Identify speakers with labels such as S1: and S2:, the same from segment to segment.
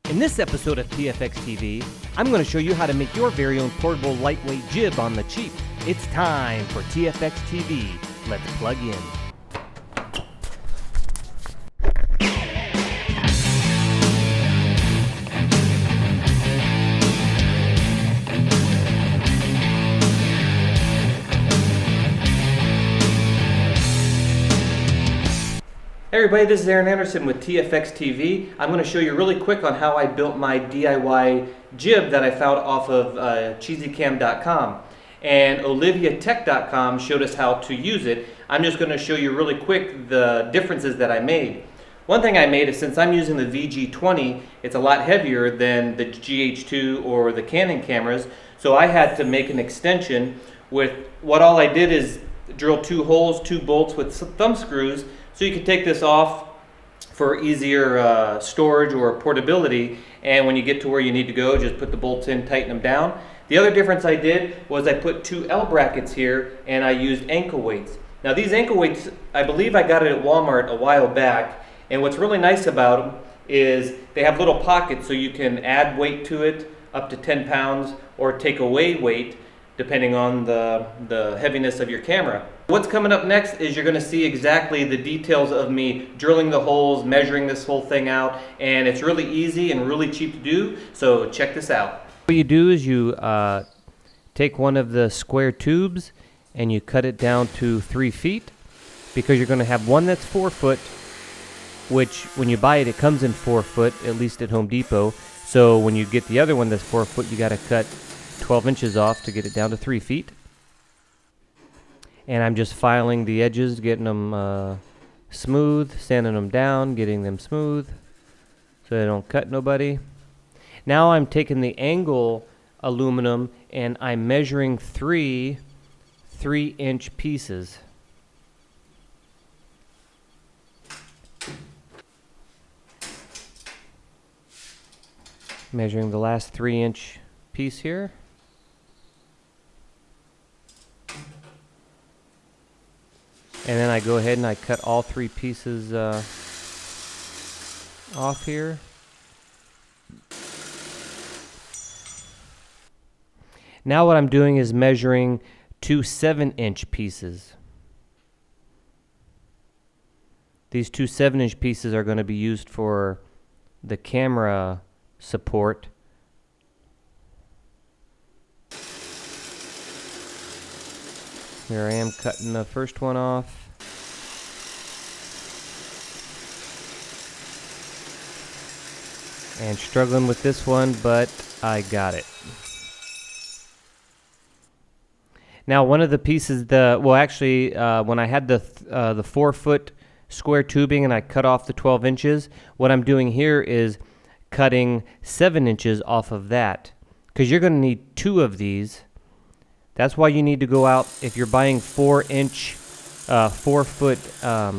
S1: In this episode of Tfx TV, I'm going to show you how to make your very own portable lightweight jib on the cheap. It's time for Tfx TV. Let's plug in. Hey everybody, this is Aaron Anderson with Tfx TV. I'm going to show you really quick on how I built my DIY jib that I found off of cheesycam.com, and oliviatech.com showed us how to use it. I'm just going to show you really quick the differences that I made. One thing I made is, since I'm using the VG20, it's a lot heavier than the GH2 or the Canon cameras, so I had to make an extension with what all I did is drill 2 holes, 2 bolts with thumb screws, so you can take this off for easier storage or portability, and when you get to where you need to go, just put the bolts in, tighten them down. The other difference I did was I put 2 L brackets here, and I used ankle weights. Now these ankle weights, I believe I got it at Walmart a while back, and what's really nice about them is they have little pockets, so you can add weight to it up to 10 pounds or take away weight depending on the heaviness of your camera. What's coming up next is you're going to see exactly the details of me drilling the holes, measuring this whole thing out, and it's really easy and really cheap to do, so check this out. What you do is you take one of the square tubes and you cut it down to 3 feet, because you're going to have one that's 4 foot, which when you buy it, it comes in 4 foot, at least at Home Depot. So when you get the other one that's 4 foot, you got to cut 12 inches off to get it down to 3 feet. And I'm just filing the edges, getting them smooth, sanding them down, getting them smooth so they don't cut nobody. Now I'm taking the angle aluminum and I'm measuring 3 3-inch pieces. Measuring the last 3-inch piece here. And then I go ahead and I cut all 3 pieces off here. Now what I'm doing is measuring 2 7-inch pieces. These 2 7-inch pieces are going to be used for the camera support. Here I am cutting the first one off. And struggling with this one, but I got it. Now one of the pieces, when I had the 4 foot square tubing and I cut off the 12 inches, what I'm doing here is cutting 7 inches off of that, because you're going to need 2 of these. That's why you need to go out, if you're buying 4 foot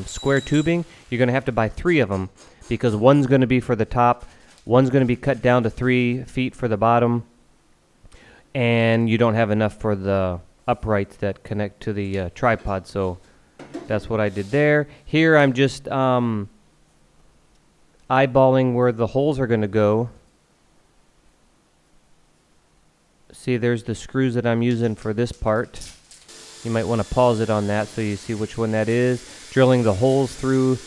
S1: square tubing, you're going to have to buy 3 of them, because one's going to be for the top, one's going to be cut down to 3 feet for the bottom, and you don't have enough for the uprights that connect to the tripod. So that's what I did there. Here I'm just eyeballing where the holes are going to go. See, there's the screws that I'm using for this part. You might want to pause it on that so you see which one that is. Drilling the holes through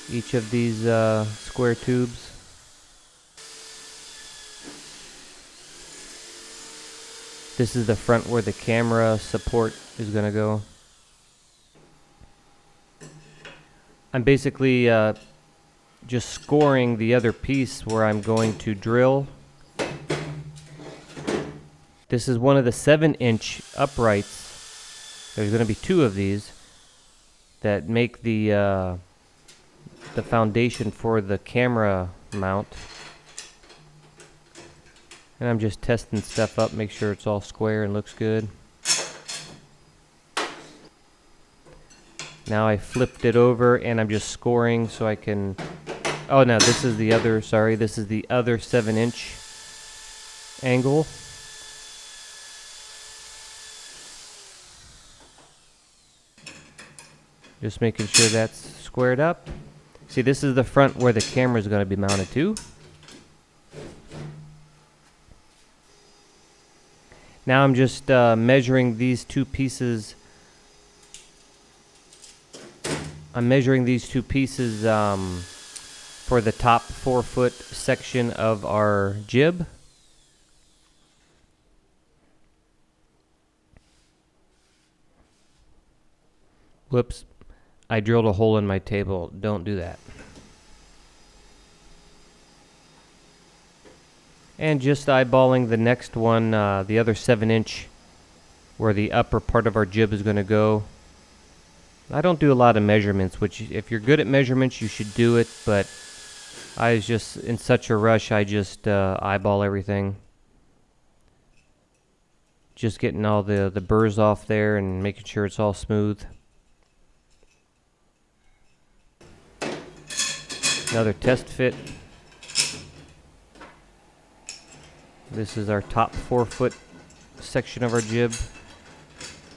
S1: each of these square tubes. This is the front where the camera support is going to go. I'm basically just scoring the other piece where I'm going to drill. This is one of the 7-inch uprights. There's going to be 2 of these that make the foundation for the camera mount. And I'm just testing stuff up, make sure it's all square and looks good. Now I flipped it over and I'm just scoring so I can... Oh no, this is the other 7-inch angle. Just making sure that's squared up. See, this is the front where the camera is going to be mounted to. Now I'm just measuring these two pieces. I'm measuring these two pieces for the top 4-foot section of our jib. Whoops, I drilled a hole in my table. Don't do that. And just eyeballing the next one, the other 7-inch, where the upper part of our jib is going to go. I don't do a lot of measurements, which if you're good at measurements, you should do it, but I was just in such a rush, I just eyeball everything. Just getting all the burrs off there and making sure it's all smooth. Another test fit. This is our top 4-foot section of our jib.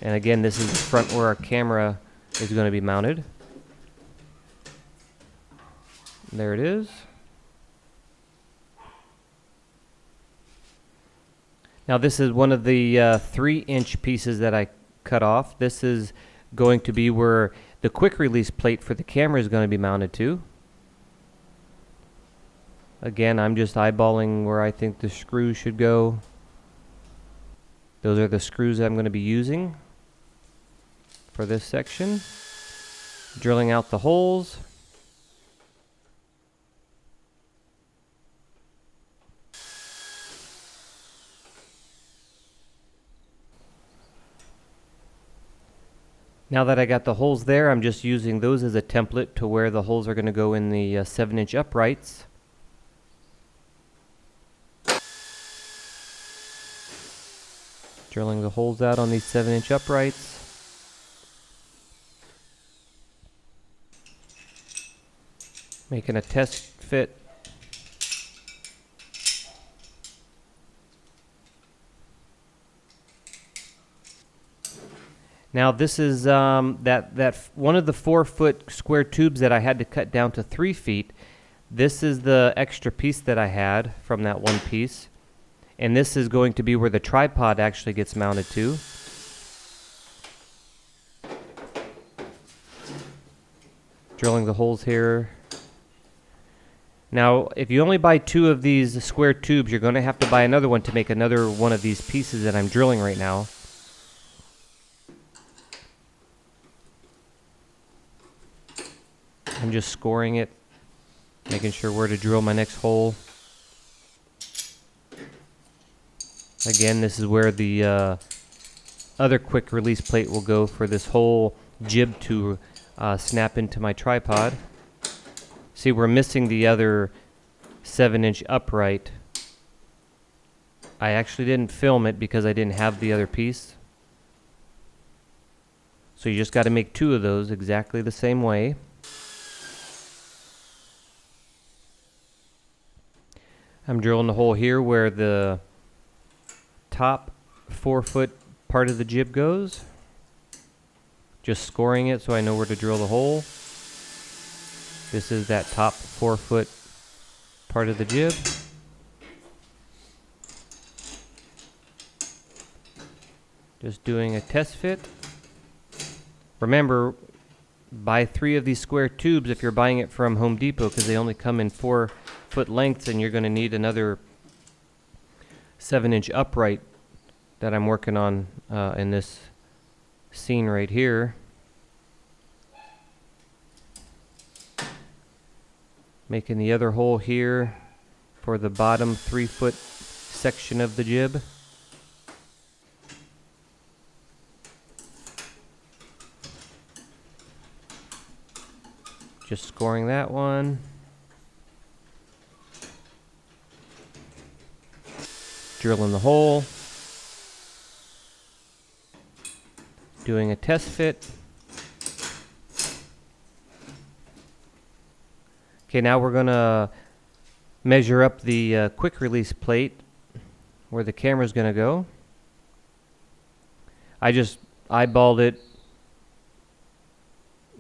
S1: And again, this is the front where our camera is going to be mounted. There it is. Now this is one of the 3-inch pieces that I cut off. This is going to be where the quick release plate for the camera is going to be mounted to. Again, I'm just eyeballing where I think the screws should go. Those are the screws that I'm going to be using for this section. Drilling out the holes. Now that I got the holes there, I'm just using those as a template to where the holes are going to go in the 7-inch uprights. Drilling the holes out on these 7-inch uprights. Making a test fit. Now this is that one of the 4-foot square tubes that I had to cut down to 3 feet. This is the extra piece that I had from that one piece. And this is going to be where the tripod actually gets mounted to. Drilling the holes here. Now, if you only buy 2 of these square tubes, you're going to have to buy another one to make another one of these pieces that I'm drilling right now. I'm just scoring it, making sure where to drill my next hole. Again, this is where the other quick release plate will go for this whole jib to snap into my tripod. See, we're missing the other 7-inch upright. I actually didn't film it because I didn't have the other piece. So you just got to make 2 of those exactly the same way. I'm drilling the hole here where the top 4-foot part of the jib goes. Just scoring it so I know where to drill the hole. This is that top 4-foot part of the jib. Just doing a test fit. Remember, buy 3 of these square tubes if you're buying it from Home Depot, because they only come in 4-foot lengths, and you're going to need another 7-inch upright that I'm working on in this scene right here. Making the other hole here for the bottom 3-foot section of the jib. Just scoring that one. Drilling the hole. Doing a test fit. Okay, now we're going to measure up the quick release plate where the camera's going to go. I just eyeballed it,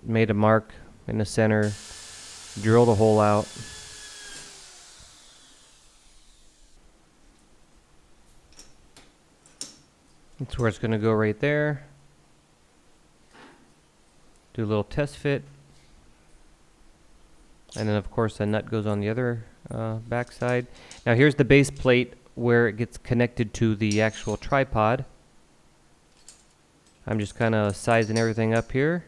S1: made a mark in the center, drilled a hole out. That's where it's going to go right there. Do a little test fit. And then of course the nut goes on the other back side. Now here's the base plate where it gets connected to the actual tripod. I'm just kind of sizing everything up here.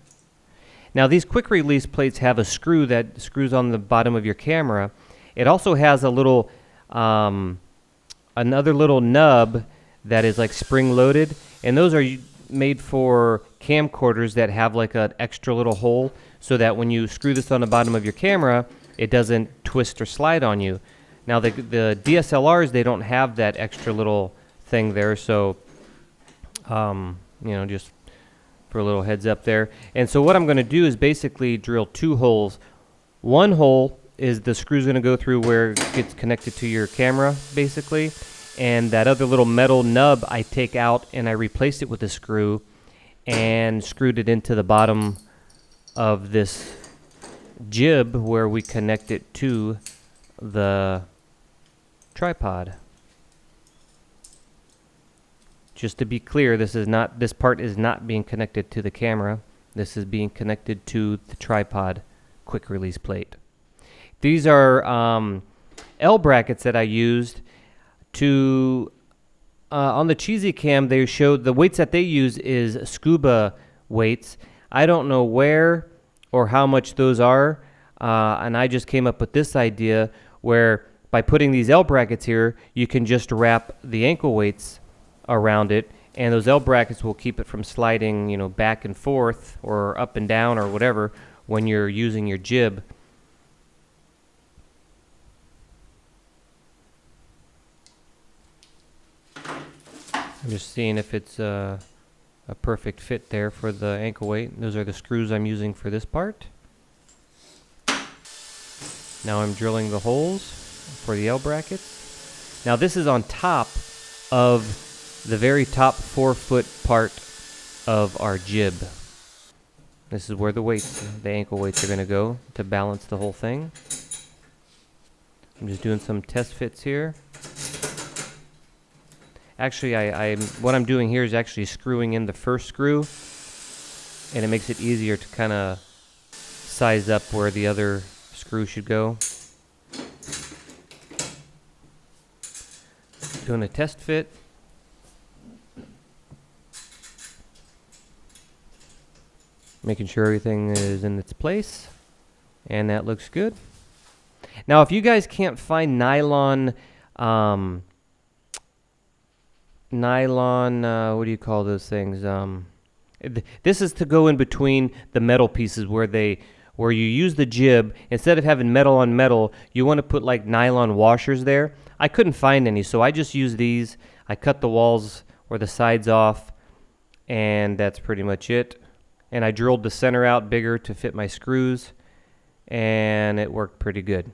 S1: Now these quick release plates have a screw that screws on the bottom of your camera. It also has a little, another little nub that is like spring loaded, and those are made for camcorders that have like an extra little hole so that when you screw this on the bottom of your camera, it doesn't twist or slide on you. Now the DSLRs, they don't have that extra little thing there, so you know, just for a little heads up there. And so what I'm going to do is basically drill two holes. One hole is the screw's going to go through where it gets connected to your camera, basically. And that other little metal nub I take out and I replaced it with a screw and screwed it into the bottom of this jib where we connect it to the tripod. Just to be clear, this part is not being connected to the camera. This is being connected to the tripod quick release plate. These are L brackets that I used to on the Cheesy Cam. They showed the weights that they use is scuba weights. I don't know where or how much those are, and I just came up with this idea where by putting these L brackets here, you can just wrap the ankle weights around it, and those L brackets will keep it from sliding, you know, back and forth or up and down or whatever when you're using your jib. I'm just seeing if it's a perfect fit there for the ankle weight. Those are the screws I'm using for this part. Now I'm drilling the holes for the L brackets. Now this is on top of the very top 4-foot part of our jib. This is where the weights, the ankle weights, are going to go to balance the whole thing. I'm just doing some test fits here. Actually, what I'm doing here is actually screwing in the first screw, and it makes it easier to kind of size up where the other screw should go. Doing a test fit. Making sure everything is in its place, and that looks good. Now, if you guys can't find nylon, what do you call those things? This is to go in between the metal pieces where you use the jib. Instead of having metal on metal, you want to put like nylon washers there. I couldn't find any, so I just used these. I cut the walls or the sides off, and that's pretty much it. And I drilled the center out bigger to fit my screws, and it worked pretty good.